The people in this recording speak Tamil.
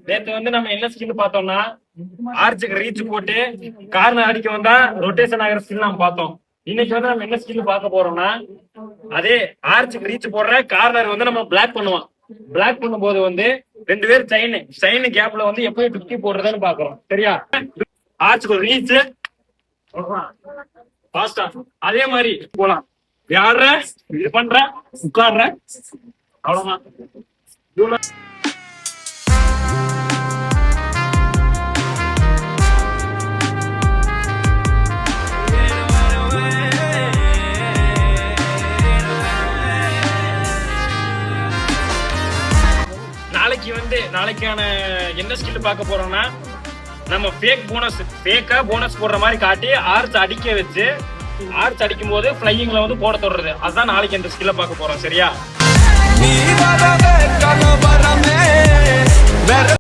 நேத்து வந்து நம்ம என்ன ஸ்கில் பார்த்தோம்னா ஆர்ச்சுக்கு ரீச் போட்டு கார்னர் அடிக்க வந்தா ரொட்டேஷன் ஆகிற ஸ்கில் நம்ம பார்த்தோம். இன்னைக்கு வந்து நம்ம என்ன ஸ்கில் பார்க்க போறோம்னா அதே ஆர்ச்சுக்கு ரீச் போடுற கார்னர் வந்து நம்ம பிளாக் பண்ணுவோம். பிளாக் பண்ணும்போது வந்து 2 பேர் சைன் கேப்ல வந்து எப்படி டுக்கி போடுறதுன்னு பாக்குறோம். சரியா? ஆர்ச்சுக்கு ரீச் ஃபாஸ்டா அதே மாதிரி போலாம். விளையாடுற இது பண்ற உட்காடுற அவ்வளவுதான். நாளைக்கான என்ன ஸ்கில் பார்க்க போறோம்னா நம்ம ஃபேக்கா போனஸ் போடுற மாதிரி காட்டி ஆர்ச் அடிக்க வச்சு ஆர்ச் அடிக்கும் போது ஃபிளையிங்ல வந்து போட தொடருது. அதுதான் நாளைக்கு இந்த ஸ்கில்ல பார்க்க போறோம். சரியா?